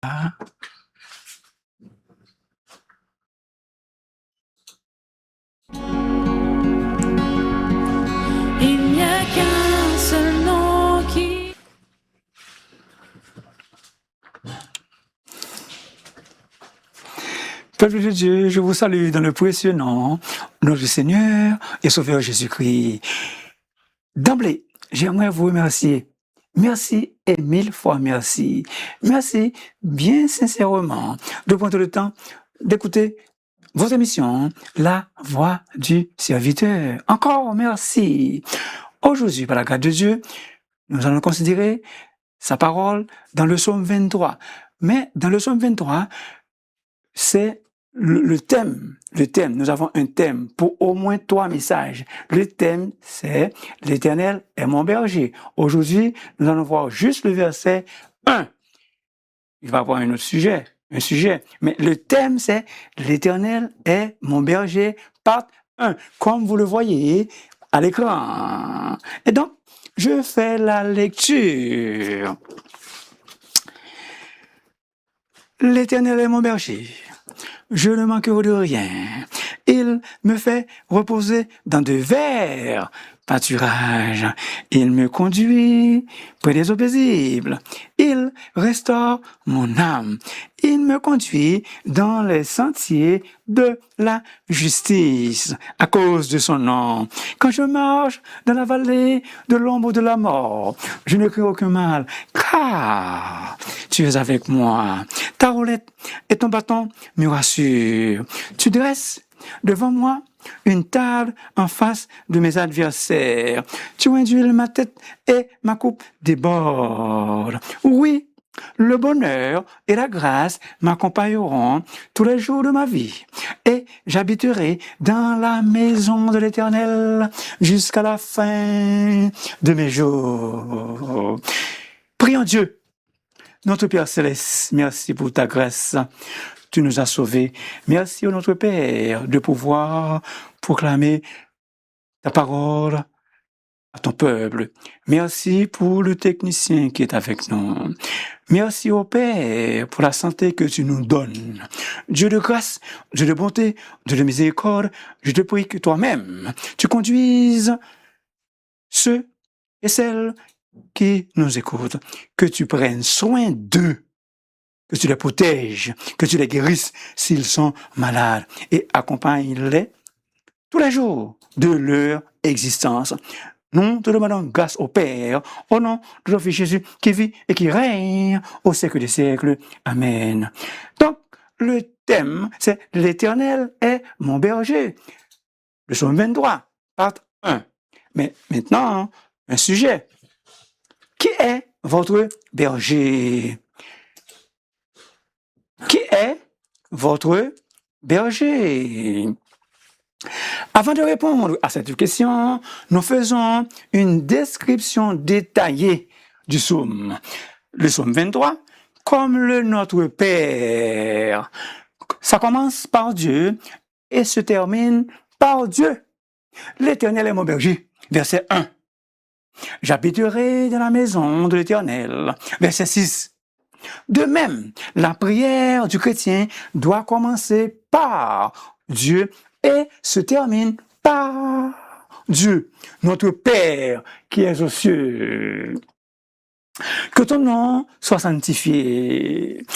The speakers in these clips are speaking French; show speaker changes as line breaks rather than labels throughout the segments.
Il n'y a qu'un seul nom qui...
Peuple de Dieu, je vous salue dans le précieux nom de notre Seigneur et Sauveur Jésus-Christ. D'emblée, j'aimerais vous remercier. Merci et mille fois merci. Merci bien sincèrement de prendre le temps d'écouter votre émission, La Voix du Serviteur. Encore merci. Aujourd'hui, par la grâce de Dieu, nous allons considérer sa parole dans le psaume 23. Mais dans le psaume 23, c'est le thème. Nous avons un thème pour au moins 3 messages. Le thème, c'est « L'Éternel est mon berger ». Aujourd'hui, nous allons voir juste le verset 1. Il va y avoir un autre sujet, mais le thème, c'est « L'Éternel est mon berger », part 1, comme vous le voyez à l'écran. Et donc, je fais la lecture. L'Éternel est mon berger. Je ne manquerai de rien. Il me fait reposer dans de verts pâturages. Il me conduit près des eaux paisibles. Il restaure mon âme. Il me conduit dans les sentiers de la justice à cause de son nom. Quand je marche dans la vallée de l'ombre de la mort, je ne crains aucun mal, car tu es avec moi. Ta roulette et ton bâton me rassurent. Tu dresses devant moi une table en face de mes adversaires. Tu induis ma tête et ma coupe déborde. Oui, le bonheur et la grâce m'accompagneront tous les jours de ma vie, et j'habiterai dans la maison de l'Éternel jusqu'à la fin de mes jours. Prions Dieu. Notre Père Céleste, merci pour ta grâce. Tu nous as sauvés. Merci à notre Père de pouvoir proclamer ta parole à ton peuple. Merci pour le technicien qui est avec nous. Merci au Père pour la santé que tu nous donnes. Dieu de grâce, Dieu de bonté, Dieu de miséricorde, je te prie que toi-même, tu conduises ceux et celles qui nous écoutent, que tu prennes soin d'eux, que tu les protèges, que tu les guérisses s'ils sont malades, et accompagne-les tous les jours de leur existence. Nous te demandons grâce au Père, au nom de notre Fils Jésus, qui vit et qui règne au siècle des siècles. Amen. Donc, le thème, c'est « L'Éternel est mon berger ». Le psaume 23, part 1. Mais maintenant, un sujet. Qui est votre berger? Qui est votre berger? Avant de répondre à cette question, nous faisons une description détaillée du psaume. Le psaume 23, comme le Notre Père. Ça commence par Dieu et se termine par Dieu. L'Éternel est mon berger. Verset 1. J'habiterai dans la maison de l'Éternel. Verset 6. De même, la prière du chrétien doit commencer par Dieu et se termine par Dieu, notre Père qui est aux cieux. Que ton nom soit sanctifié.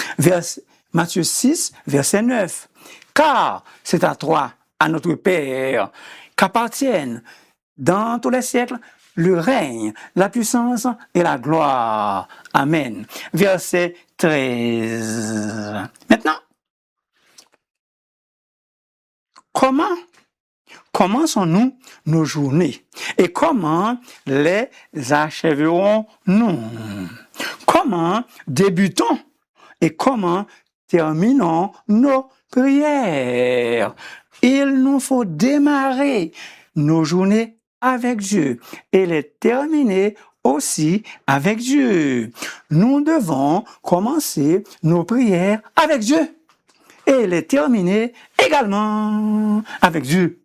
Matthieu 6, verset 9. Car c'est à toi, à notre Père, qu'appartiennent dans tous les siècles le règne, la puissance et la gloire. Amen. Verset 13. Maintenant, comment commençons-nous nos journées et comment les achèverons-nous? Comment débutons et comment terminons nos prières? Il nous faut démarrer nos journées avec Dieu et les terminer aussi avec Dieu. Nous devons commencer nos prières avec Dieu et les terminer également avec Dieu.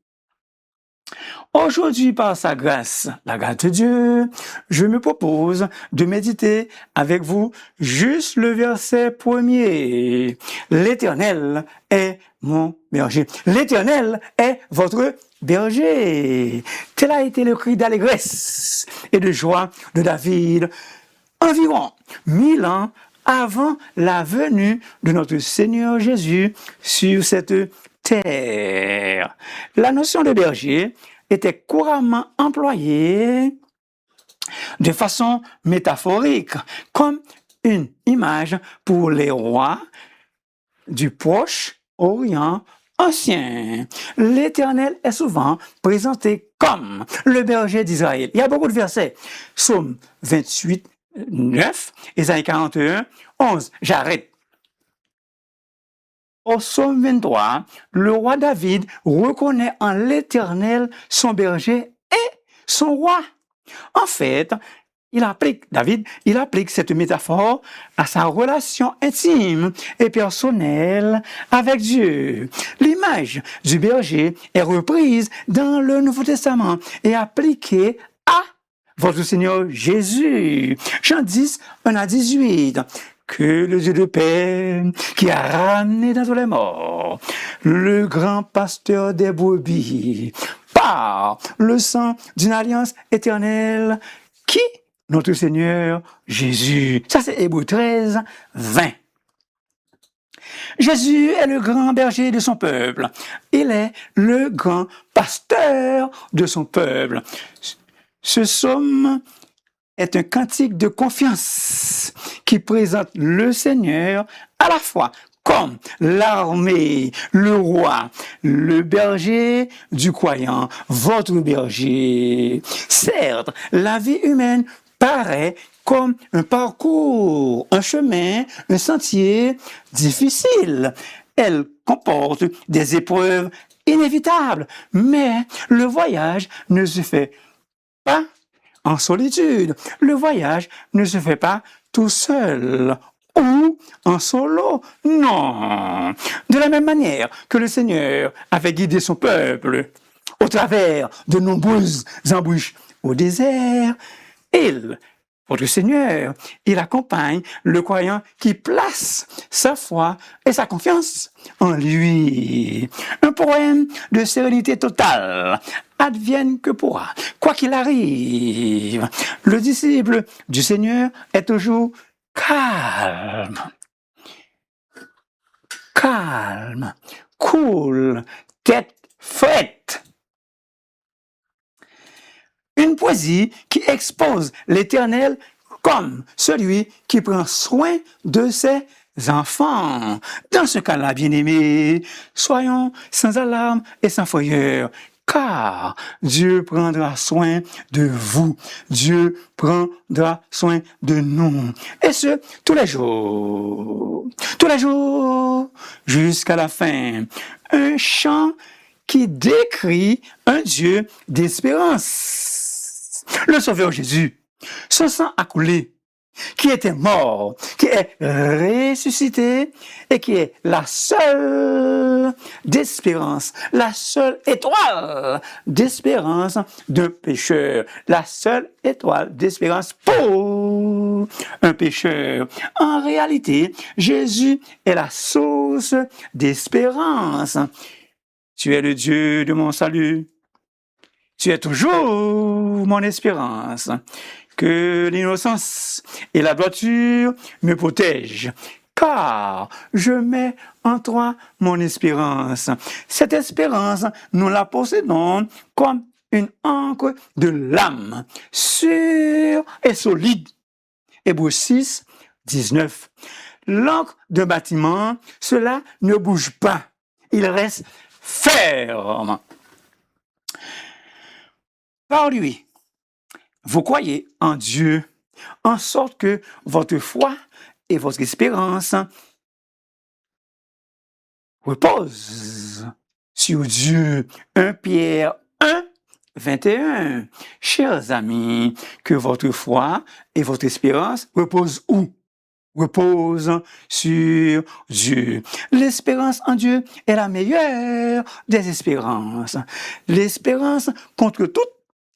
Aujourd'hui, par sa grâce, la grâce de Dieu, je me propose de méditer avec vous juste le verset 1er. L'Éternel est mon berger. L'Éternel est votre berger. Tel a été le cri d'allégresse et de joie de David environ 1000 ans avant la venue de notre Seigneur Jésus sur cette terre. La notion de berger était couramment employée de façon métaphorique, comme une image pour les rois du Proche-Orient ancien. L'Éternel est souvent présenté comme le berger d'Israël. Il y a beaucoup de versets. Psaume 28, 9, Ésaïe 41, 11. J'arrête. Au psaume 23, le roi David reconnaît en l'Éternel son berger et son roi. En fait, David applique cette métaphore à sa relation intime et personnelle avec Dieu. L'image du berger est reprise dans le Nouveau Testament et appliquée à votre Seigneur Jésus. Jean 10, 1 à 18. Que le Dieu de paix, qui a ramené d'entre les morts le grand pasteur des brebis, par le sang d'une alliance éternelle, qui notre Seigneur Jésus. Ça, c'est Hébreux 13, 20. Jésus est le grand berger de son peuple. Il est le grand pasteur de son peuple. Ce psaume est un cantique de confiance qui présente le Seigneur à la fois comme l'armée, le roi, le berger du croyant, votre berger. Certes, la vie humaine paraît comme un parcours, un chemin, un sentier difficile. Elle comporte des épreuves inévitables, mais le voyage ne se fait pas en solitude. Le voyage ne se fait pas tout seul ou en solo. Non. De la même manière que le Seigneur avait guidé son peuple au travers de nombreuses embûches au désert, votre Seigneur, il accompagne le croyant qui place sa foi et sa confiance en lui. Un poème de sérénité totale. Advienne que pourra, quoi qu'il arrive. Le disciple du Seigneur est toujours calme. Calme, cool, tête faite. Une poésie qui expose l'Éternel comme celui qui prend soin de ses enfants. Dans ce cas-là, bien-aimés, soyons sans alarme et sans frayeur, car Dieu prendra soin de vous. Dieu prendra soin de nous. Et ce, tous les jours. Tous les jours, jusqu'à la fin. Un chant qui décrit un Dieu d'espérance. Le Sauveur Jésus, son sang a coulé, qui était mort, qui est ressuscité et qui est la seule d'espérance, la seule étoile d'espérance d'un pécheur, la seule étoile d'espérance pour un pécheur. En réalité, Jésus est la source d'espérance. Tu es le Dieu de mon salut. Tu es toujours mon espérance. Que l'innocence et la droiture me protègent, car je mets en toi mon espérance. Cette espérance, nous la possédons comme une ancre de l'âme, sûre et solide. Hébreux 6, 19. L'ancre d'un bâtiment, cela ne bouge pas, il reste ferme. Par lui, vous croyez en Dieu, en sorte que votre foi et votre espérance reposent sur Dieu. 1 Pierre 1, 21. Chers amis, que votre foi et votre espérance reposent où? repose sur Dieu. L'espérance en Dieu est la meilleure des espérances. L'espérance contre toute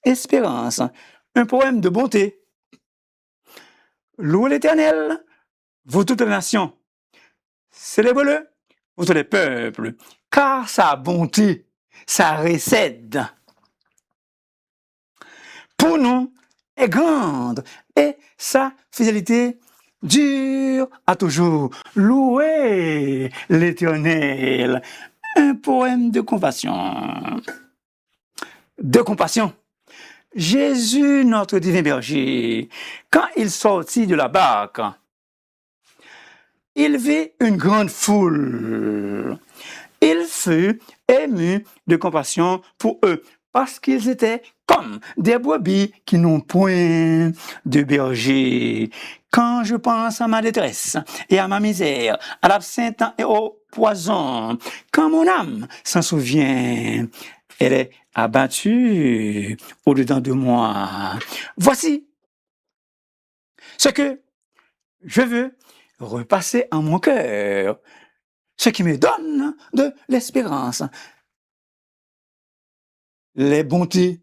espérance. Un poème de bonté. Louez l'Éternel, vous toutes les nations. Célébrez-le, vous tous les peuples, car sa bonté, sa recède pour nous est grande et sa fidélité dure à toujours. Louez l'Éternel. Un poème de compassion. De compassion. Jésus, notre divin berger, quand il sortit de la barque, il vit une grande foule. Il fut ému de compassion pour eux, parce qu'ils étaient comme des brebis qui n'ont point de berger. Quand je pense à ma détresse et à ma misère, à l'absinthe et au poison, quand mon âme s'en souvient, elle est abattue au-dedans de moi. Voici ce que je veux repasser en mon cœur, ce qui me donne de l'espérance. Les bontés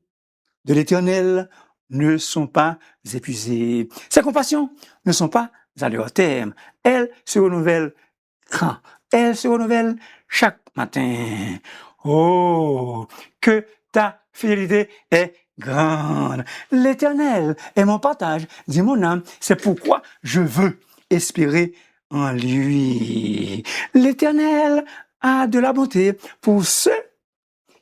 de l'Éternel ne sont pas épuisées. Ses compassions ne sont pas à leur terme. Elles se renouvellent quand? Elles se renouvellent chaque matin. Oh, que ta fidélité est grande. L'Éternel est mon partage, dit mon âme. C'est pourquoi je veux espérer en lui. L'Éternel a de la bonté pour ceux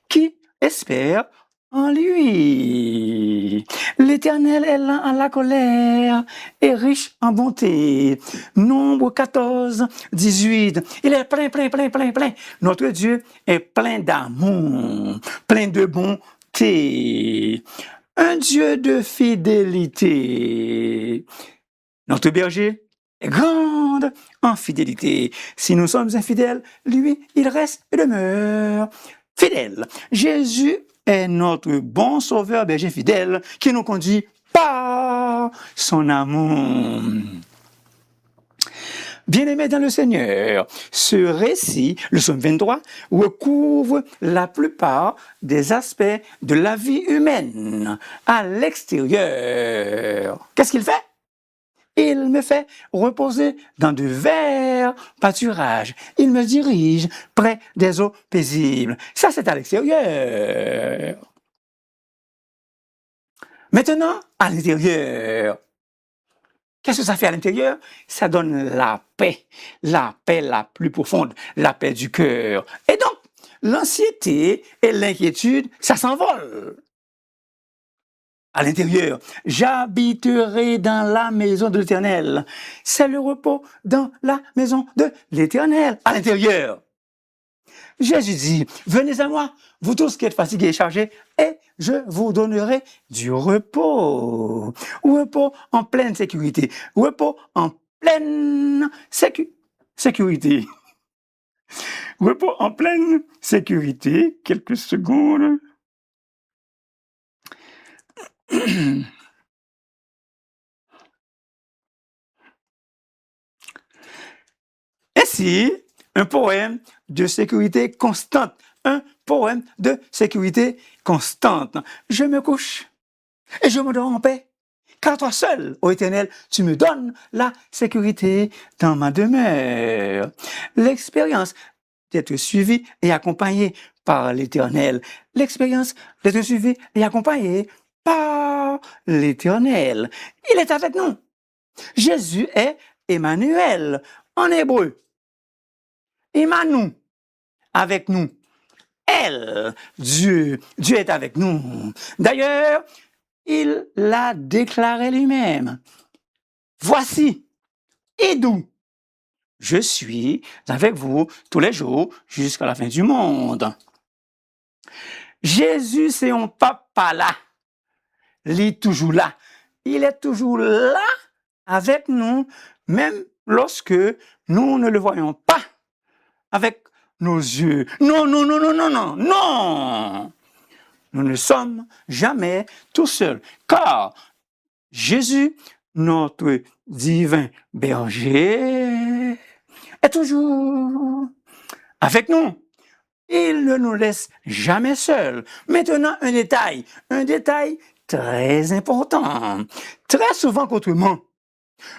qui espèrent en lui. L'Éternel est lent à la colère et riche en bonté. Nombre 14, 18. Il est plein. Notre Dieu est plein d'amour, plein de bonté. Un Dieu de fidélité. Notre berger est grande en fidélité. Si nous sommes infidèles, lui, il reste et demeure fidèle. Jésus est notre bon sauveur, berger fidèle, qui nous conduit par son amour. Bien-aimés dans le Seigneur, ce récit, le psaume 23, recouvre la plupart des aspects de la vie humaine à l'extérieur. Qu'est-ce qu'il fait? Il me fait reposer dans de verts pâturages. Il me dirige près des eaux paisibles. Ça, c'est à l'extérieur. Maintenant, à l'intérieur. Qu'est-ce que ça fait à l'intérieur? Ça donne la paix la plus profonde, la paix du cœur. Et donc, l'anxiété et l'inquiétude, ça s'envole. À l'intérieur, j'habiterai dans la maison de l'Éternel. C'est le repos dans la maison de l'Éternel. À l'intérieur. Jésus dit, venez à moi, vous tous qui êtes fatigués et chargés, et je vous donnerai du repos. Repos en pleine sécurité. Repos en pleine sécurité. Repos en pleine sécurité. Quelques secondes. Ainsi, un poème de sécurité constante. Un poème de sécurité constante. Je me couche et je me dors en paix. Car toi seul, ô Éternel, tu me donnes la sécurité dans ma demeure. L'expérience d'être suivi et accompagné par l'Éternel. L'expérience d'être suivi et accompagné par l'Éternel. Il est avec nous. Jésus est Emmanuel en hébreu. Emmanuel, avec nous. Elle, Dieu est avec nous. D'ailleurs, il l'a déclaré lui-même. Voici, et d'où je suis avec vous tous les jours jusqu'à la fin du monde. Jésus, c'est un papa là. Il est toujours là. Il est toujours là avec nous, même lorsque nous ne le voyons pas avec nos yeux. Non. Nous ne sommes jamais tout seuls. Car Jésus, notre divin berger est toujours avec nous. Il ne nous laisse jamais seuls. Maintenant, un détail très important. Très souvent qu'autrement,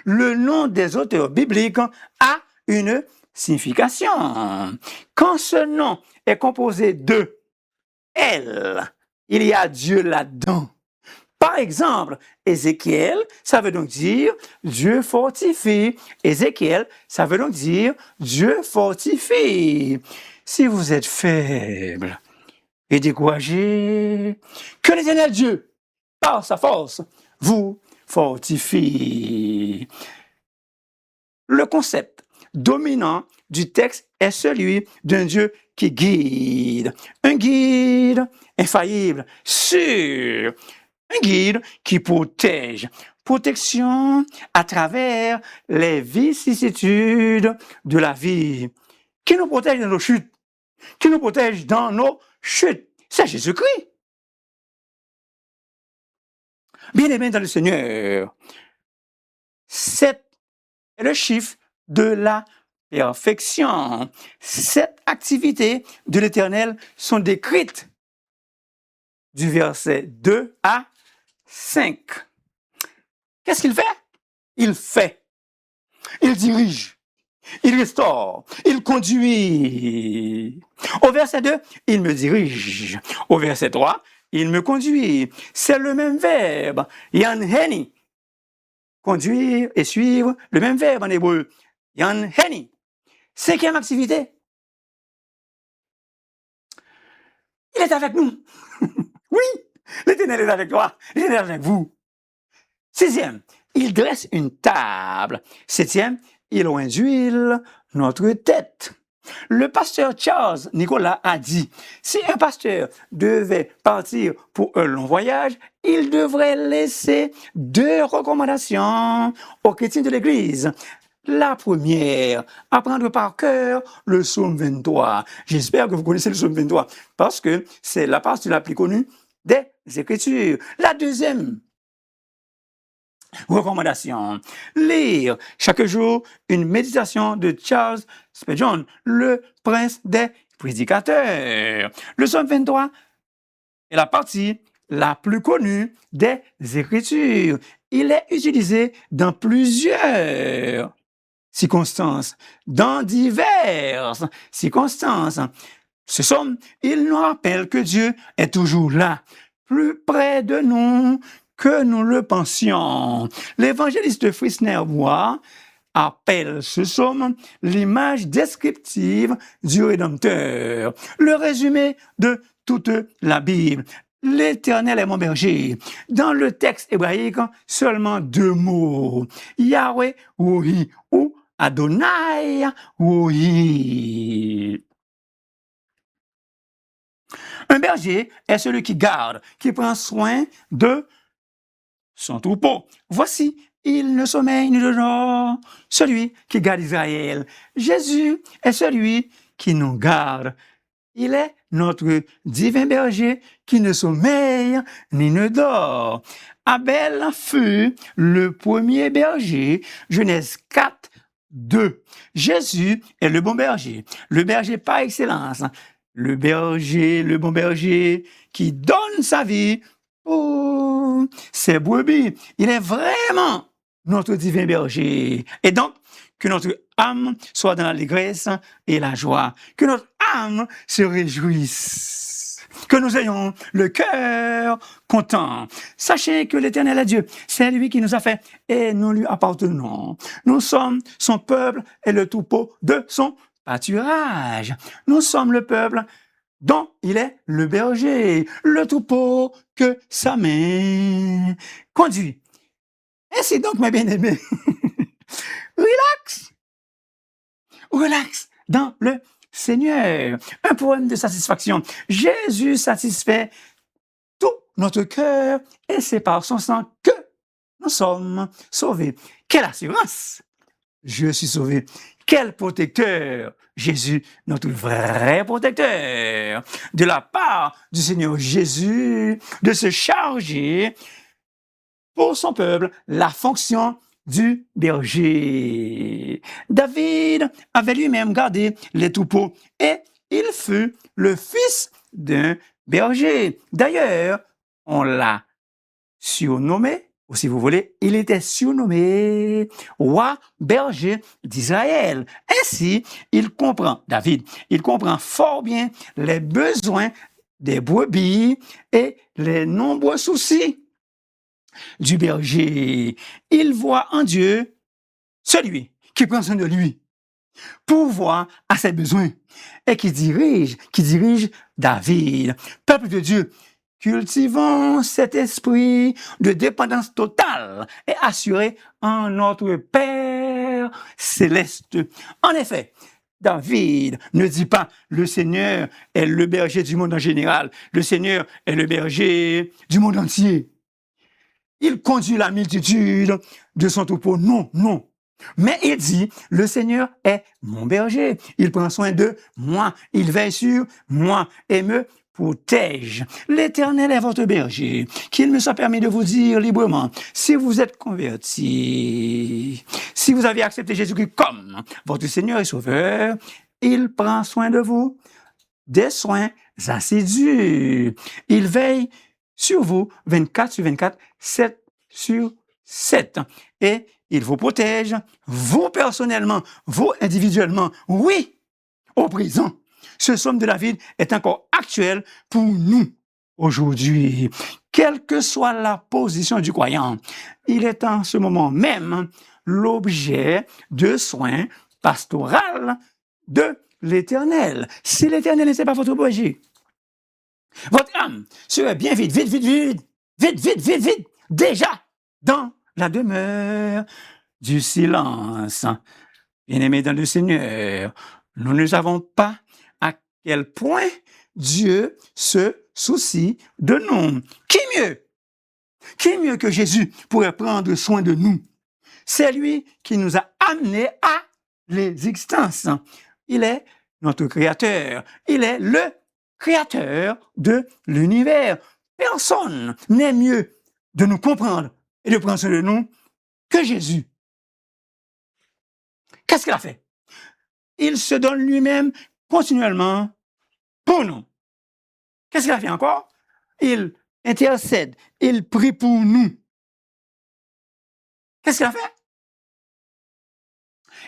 le nom des auteurs bibliques a une signification. Quand ce nom est composé de elle, il y a Dieu là-dedans. Par exemple, Ézéchiel, ça veut donc dire Dieu fortifie. Ézéchiel, ça veut donc dire Dieu fortifie. Si vous êtes faible et découragé, que l'Éternel Dieu, par sa force, vous fortifie. Le concept dominant du texte est celui d'un Dieu qui guide. Un guide infaillible, sûr. Un guide qui protège. Protection à travers les vicissitudes de la vie. Qui nous protège dans nos chutes. Qui nous protège dans nos chutes. C'est Jésus-Christ. Bien-aimés dans le Seigneur, 7 est le chiffre de la perfection. 7 activités de l'Éternel sont décrites du verset 2 à 5. Qu'est-ce qu'il fait? Il fait. Il dirige. Il restaure. Il conduit. Au verset 2, il me dirige. Au verset 3, il me conduit. C'est le même verbe. Yanheni. Conduire et suivre. Le même verbe en hébreu. Yanheni. 5e activité. Il est avec nous. Oui, l'Éternel est avec toi. L'Éternel est avec vous. 6e, il dresse une table. 7e, il oint d'huile notre tête. Le pasteur Charles Nicolas a dit, si un pasteur devait partir pour un long voyage, il devrait laisser 2 recommandations aux chrétiens de l'Église. La première, apprendre par cœur le psaume 23. J'espère que vous connaissez le psaume 23 parce que c'est la partie la plus connue des Écritures. La deuxième recommandation, lire chaque jour une méditation de Charles Spurgeon, le prince des prédicateurs. Le psaume 23 est la partie la plus connue des Écritures. Il est utilisé dans plusieurs circonstances, dans diverses circonstances. Ce psaume, il nous rappelle que Dieu est toujours là, plus près de nous que nous le pensions. L'évangéliste Frisner-Bois appelle ce psaume l'image descriptive du Rédempteur, le résumé de toute la Bible. L'Éternel est mon berger. Dans le texte hébraïque, seulement 2 mots. Yahweh, oui, ou Adonai, oui. Un berger est celui qui garde, qui prend soin de son troupeau. Voici, il ne sommeille ni ne dort, celui qui garde Israël. Jésus est celui qui nous garde. Il est notre divin berger qui ne sommeille ni ne dort. Abel fut le premier berger, Genèse 4, 2. Jésus est le bon berger, le berger par excellence, le bon berger qui donne sa vie pour ses brebis. Il est vraiment notre divin berger. Et donc, que notre âme soit dans l'allégresse et la joie, que notre âme se réjouisse, que nous ayons le cœur content. Sachez que l'Éternel est Dieu, c'est lui qui nous a fait et nous lui appartenons. Nous sommes son peuple et le troupeau de son pâturage. Nous sommes le peuple dont il est le berger, le troupeau que sa main conduit. Ainsi donc, mes bien-aimés, relax dans le Seigneur. Un poème de satisfaction. Jésus satisfait tout notre cœur et c'est par son sang que nous sommes sauvés. Quelle assurance! Je suis sauvé. Quel protecteur! Jésus, notre vrai protecteur. De la part du Seigneur Jésus, de se charger pour son peuple la fonction du berger. David avait lui-même gardé les troupeaux et il fut le fils d'un berger. D'ailleurs, on l'a surnommé, ou si vous voulez, il était surnommé roi berger d'Israël. Ainsi, David, il comprend fort bien les besoins des brebis et les nombreux soucis du berger. Il voit en Dieu celui qui prend soin de lui, pourvoit à ses besoins et qui dirige David. Peuple de Dieu, cultivons cet esprit de dépendance totale et assurée en notre Père céleste. En effet, David ne dit pas « le Seigneur est le berger du monde en général, le Seigneur est le berger du monde entier ». Il conduit la multitude de son troupeau. Non, non. Mais il dit, le Seigneur est mon berger. Il prend soin de moi. Il veille sur moi et me protège. L'Éternel est votre berger. Qu'il me soit permis de vous dire librement, si vous êtes convertis, si vous avez accepté Jésus-Christ comme votre Seigneur et Sauveur, il prend soin de vous, des soins assidus. Il veille sur vous 24 sur 24, 7 sur 7. Et il vous protège, vous personnellement, vous individuellement. Oui, au présent, ce psaume de David est encore actuel pour nous aujourd'hui. Quelle que soit la position du croyant, il est en ce moment même l'objet de soins pastoral de l'Éternel. Si l'Éternel n'était pas votre berger, votre âme serait bien vite, déjà dans la demeure du silence. Bien-aimés dans le Seigneur, nous ne savons pas à quel point Dieu se soucie de nous. Qui mieux que Jésus pourrait prendre soin de nous? C'est lui qui nous a amenés à l'existence. Il est notre créateur. Il est le créateur de l'univers. Personne n'est mieux de nous comprendre et de prendre soin de nous que Jésus. Qu'est-ce qu'il a fait? Il se donne lui-même continuellement pour nous. Qu'est-ce qu'il a fait encore? Il intercède, il prie pour nous. Qu'est-ce qu'il a fait?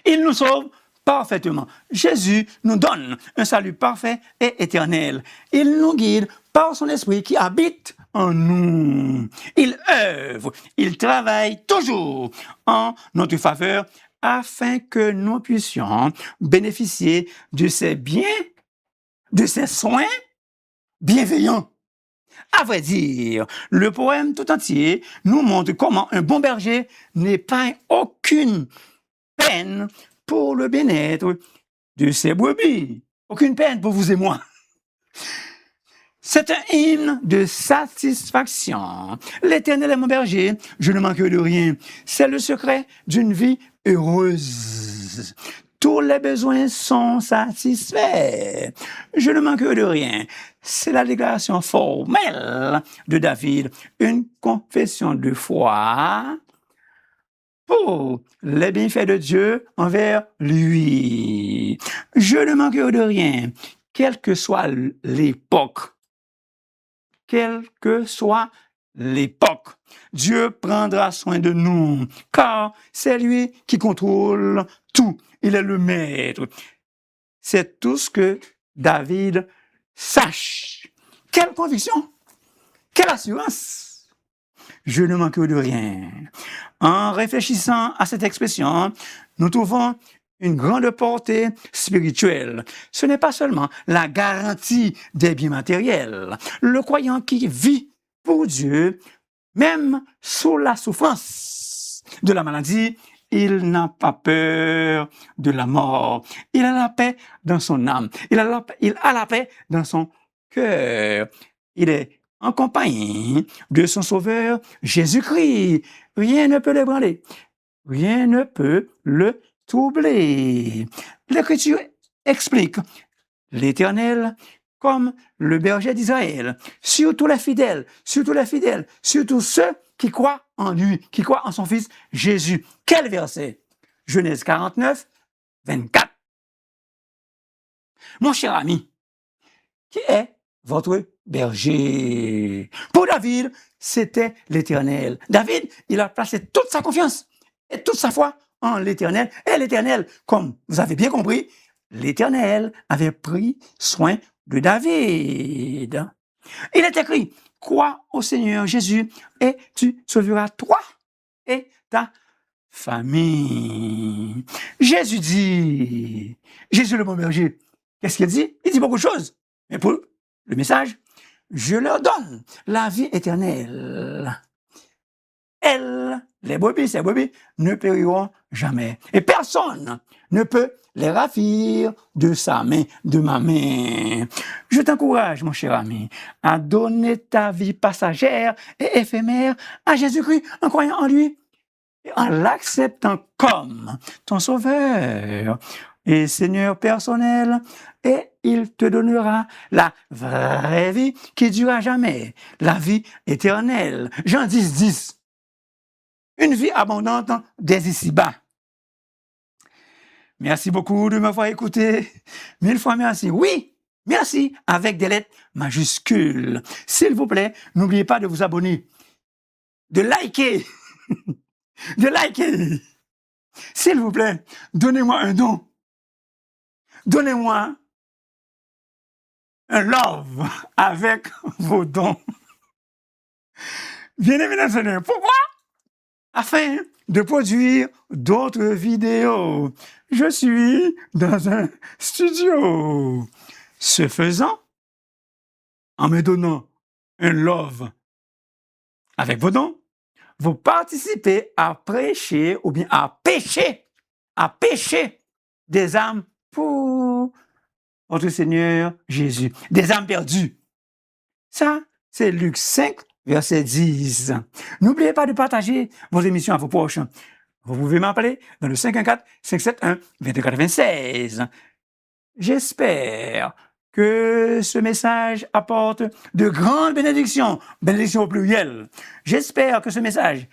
Il nous sauve parfaitement. Jésus nous donne un salut parfait et éternel. Il nous guide par son esprit qui habite en nous. Il œuvre, il travaille toujours en notre faveur afin que nous puissions bénéficier de ses biens, de ses soins bienveillants. À vrai dire, le poème tout entier nous montre comment un bon berger n'épargne aucune peine pour le bien-être de ses brebis. Aucune peine pour vous et moi. C'est un hymne de satisfaction. L'Éternel est mon berger, je ne manque de rien. C'est le secret d'une vie heureuse. Tous les besoins sont satisfaits. Je ne manque de rien. C'est la déclaration formelle de David, une confession de foi pour les bienfaits de Dieu envers lui. Je ne manque de rien, quelle que soit l'époque. Quelle que soit l'époque, Dieu prendra soin de nous, car c'est lui qui contrôle tout. Il est le maître. C'est tout ce que David sache. Quelle conviction, quelle assurance. Je ne manque de rien. En réfléchissant à cette expression, nous trouvons une grande portée spirituelle. Ce n'est pas seulement la garantie des biens matériels. Le croyant qui vit pour Dieu, même sous la souffrance de la maladie, il n'a pas peur de la mort. Il a la paix dans son âme. Il a la paix dans son cœur. Il est en compagnie de son Sauveur Jésus-Christ. Rien ne peut l'ébranler. Rien ne peut le troubler. L'Écriture explique l'Éternel comme le berger d'Israël, surtout les fidèles, surtout ceux qui croient en lui, qui croient en son Fils Jésus. Quel verset? Genèse 49, 24. Mon cher ami, qui est votre berger? Pour David, c'était l'Éternel. David, il a placé toute sa confiance et toute sa foi en l'Éternel. Et l'Éternel, comme vous avez bien compris, l'Éternel avait pris soin de David. Il est écrit, crois au Seigneur Jésus et tu sauveras toi et ta famille. Jésus dit, Jésus le bon berger, qu'est-ce qu'il dit? Il dit beaucoup de choses. Mais pour le message, je leur donne la vie éternelle. Elles, les brebis, ces brebis, ne périront jamais. Et personne ne peut les ravir de sa main, de ma main. Je t'encourage, mon cher ami, à donner ta vie passagère et éphémère à Jésus-Christ en croyant en lui et en l'acceptant comme ton sauveur et Seigneur personnel, et il te donnera la vraie vie qui durera jamais, la vie éternelle. Jean 10, 10. Une vie abondante dès ici-bas. Merci beaucoup de m'avoir écouté. 1000 fois merci. Oui, merci avec des lettres majuscules. S'il vous plaît, n'oubliez pas de vous abonner, de liker, de liker. S'il vous plaît, donnez-moi un don. Donnez-moi un love avec vos dons. Bien-aimés dans le Seigneur, pourquoi? Afin de produire d'autres vidéos. Je suis dans un studio. Ce faisant, en me donnant un love avec vos dons, vous participez à prêcher ou bien à pêcher des âmes pour votre Seigneur Jésus, des âmes perdues. Ça, c'est Luc 5, verset 10. N'oubliez pas de partager vos émissions à vos proches. Vous pouvez m'appeler dans le 514-571-2296. J'espère que ce message apporte de grandes bénédictions, bénédictions au pluriel. J'espère que ce message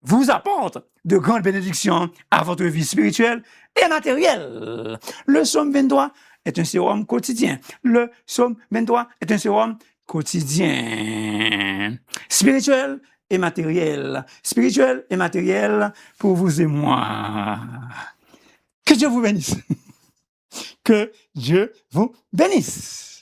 vous apporte de grandes bénédictions à votre vie spirituelle et matérielle. Le psaume 23 est un sérum quotidien. Le psaume 23 est un sérum quotidien. Spirituel et matériel. Spirituel et matériel pour vous et moi. Que Dieu vous bénisse. Que Dieu vous bénisse.